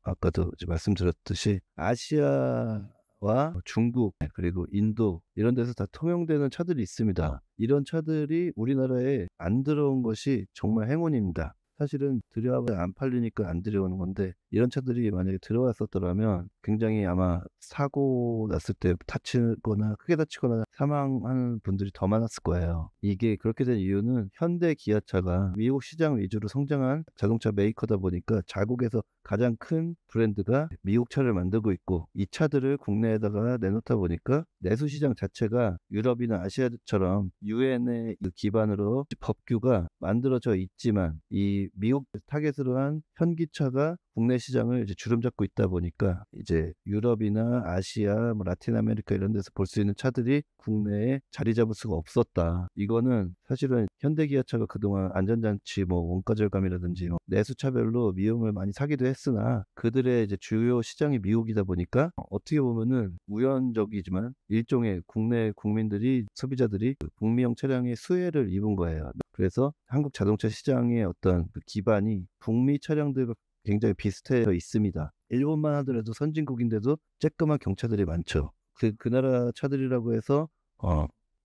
아까도 이제 말씀드렸듯이 아시아와 중국 그리고 인도 이런 데서 다 통용되는 차들이 있습니다. 이런 차들이 우리나라에 안 들어온 것이 정말 행운입니다. 사실은 들여와봐야 안 팔리니까 안 들여오는 건데 이런 차들이 만약에 들어왔었더라면 굉장히 아마 사고 났을 때 다치거나 크게 다치거나 사망하는 분들이 더 많았을 거예요. 이게 그렇게 된 이유는 현대 기아차가 미국 시장 위주로 성장한 자동차 메이커다 보니까 자국에서 가장 큰 브랜드가 미국 차를 만들고 있고 이 차들을 국내에다가 내놓다 보니까 내수 시장 자체가 유럽이나 아시아처럼 유엔의 기반으로 법규가 만들어져 있지만 이 미국 타겟으로 한 현기차가 국내 시장을 이제 주름잡고 있다 보니까 이제 유럽이나 아시아, 뭐 라틴 아메리카 이런 데서 볼 수 있는 차들이 국내에 자리 잡을 수가 없었다. 이거는 사실은 현대기아차가 그동안 안전장치, 뭐 원가 절감이라든지 뭐 내수 차별로 미움을 많이 사기도 했으나 그들의 이제 주요 시장이 미국이다 보니까 어떻게 보면은 우연적이지만 일종의 국내 국민들이 소비자들이 그 북미형 차량의 수혜를 입은 거예요. 그래서 한국 자동차 시장의 어떤 그 기반이 북미 차량들과 굉장히 비슷해 있습니다. 일본만 하더라도 선진국인데도 쬐끄만 경차들이 많죠. 그 나라 차들이라고 해서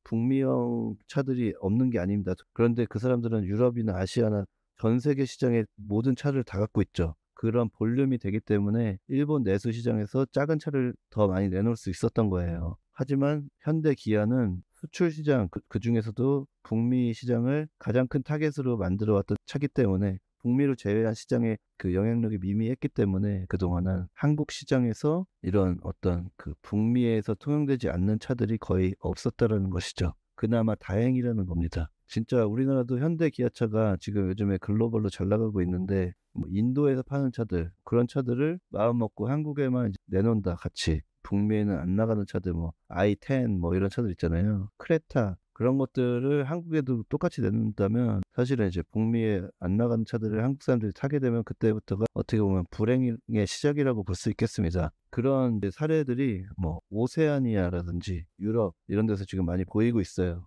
북미형 차들이 없는 게 아닙니다. 그런데 그 사람들은 유럽이나 아시아나 전 세계 시장의 모든 차를 다 갖고 있죠. 그런 볼륨이 되기 때문에 일본 내수 시장에서 작은 차를 더 많이 내놓을 수 있었던 거예요. 하지만 현대 기아는 수출 시장 그중에서도 북미 시장을 가장 큰 타겟으로 만들어 왔던 차기 때문에 북미를 제외한 시장의 그 영향력이 미미했기 때문에 그동안은 한국 시장에서 이런 어떤 그 북미에서 통용되지 않는 차들이 거의 없었다라는 것이죠. 그나마 다행이라는 겁니다. 진짜 우리나라도 현대 기아차가 지금 요즘에 글로벌로 잘 나가고 있는데 뭐 인도에서 파는 차들 그런 차들을 마음 먹고 한국에만 이제 내놓는다 같이 북미에는 안 나가는 차들 뭐 i10 뭐 이런 차들 있잖아요. 크레타 그런 것들을 한국에도 똑같이 내놓는다면 사실은 이제 북미에 안 나가는 차들을 한국 사람들이 타게 되면 그때부터가 어떻게 보면 불행의 시작이라고 볼 수 있겠습니다. 그런 이제 사례들이 뭐 오세아니아라든지 유럽 이런 데서 지금 많이 보이고 있어요.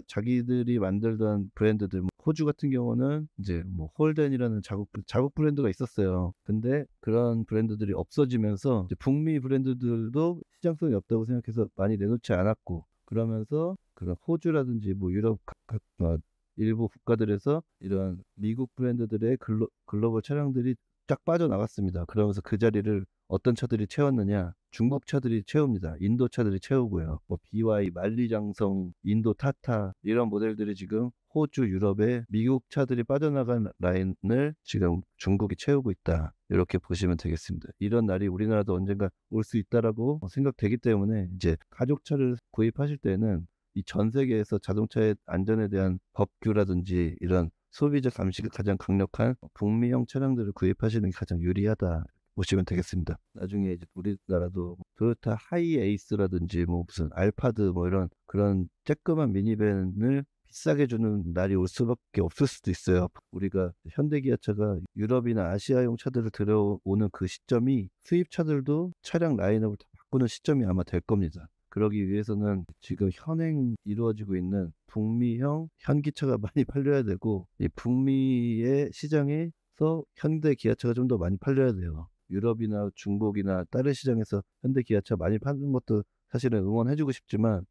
자기들이 만들던 브랜드들, 뭐 호주 같은 경우는 이제 뭐 홀덴이라는 자국 브랜드가 있었어요. 근데 그런 브랜드들이 없어지면서 이제 북미 브랜드들도 시장성이 없다고 생각해서 많이 내놓지 않았고, 그러면서 그런 호주라든지 뭐 유럽 일부 국가들에서 이런 미국 브랜드들의 글로벌 차량들이 쫙 빠져나갔습니다. 그러면서 그 자리를 어떤 차들이 채웠느냐? 중국 차들이 채웁니다. 인도 차들이 채우고요. 뭐 BY, 만리장성, 인도 타타 이런 모델들이 지금 호주, 유럽에 미국 차들이 빠져나간 라인을 지금 중국이 채우고 있다. 이렇게 보시면 되겠습니다. 이런 날이 우리나라도 언젠가 올 수 있다라고 생각되기 때문에 이제 가족차를 구입하실 때는 이 전 세계에서 자동차의 안전에 대한 법규라든지 이런 소비자 감시가 가장 강력한 북미형 차량들을 구입하시는 게 가장 유리하다 보시면 되겠습니다. 나중에 이제 우리나라도 토요타 하이에이스라든지 뭐 무슨 알파드 뭐 이런 그런 쬐끄만 미니밴을 비싸게 주는 날이 올 수밖에 없을 수도 있어요. 우리가 현대기아차가 유럽이나 아시아용 차들을 들여오는 그 시점이 수입차들도 차량 라인업을 다 바꾸는 시점이 아마 될 겁니다. 그러기 위해서는 지금 현행 이루어지고 있는 북미형 현기차가 많이 팔려야 되고 이 북미의 시장에서 현대 기아차가 좀 더 많이 팔려야 돼요. 유럽이나 중국이나 다른 시장에서 현대 기아차 많이 파는 것도 사실은 응원해 주고 싶지만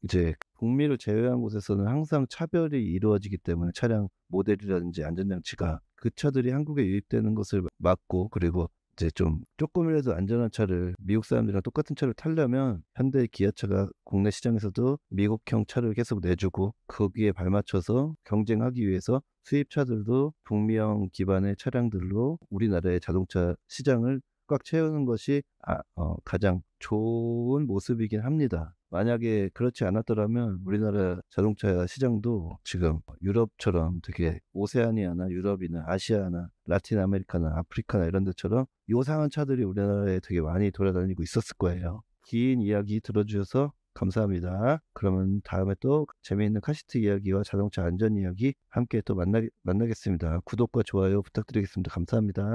이제 북미를 제외한 곳에서는 항상 차별이 이루어지기 때문에 차량 모델이라든지 안전장치가 그 차들이 한국에 유입되는 것을 막고, 그리고 이제 좀 조금이라도 안전한 차를 미국 사람들이랑 똑같은 차를 타려면 현대 기아차가 국내 시장에서도 미국형 차를 계속 내주고 거기에 발맞춰서 경쟁하기 위해서 수입차들도 북미형 기반의 차량들로 우리나라의 자동차 시장을 꽉 채우는 것이 가장 좋은 모습이긴 합니다. 만약에 그렇지 않았더라면 우리나라 자동차 시장도 지금 유럽처럼 되게 오세아니아나 유럽이나 아시아나 라틴 아메리카나 아프리카나 이런 데처럼 요상한 차들이 우리나라에 되게 많이 돌아다니고 있었을 거예요. 긴 이야기 들어주셔서 감사합니다. 그러면 다음에 또 재미있는 카시트 이야기와 자동차 안전 이야기 함께 또 만나겠습니다. 구독과 좋아요 부탁드리겠습니다. 감사합니다.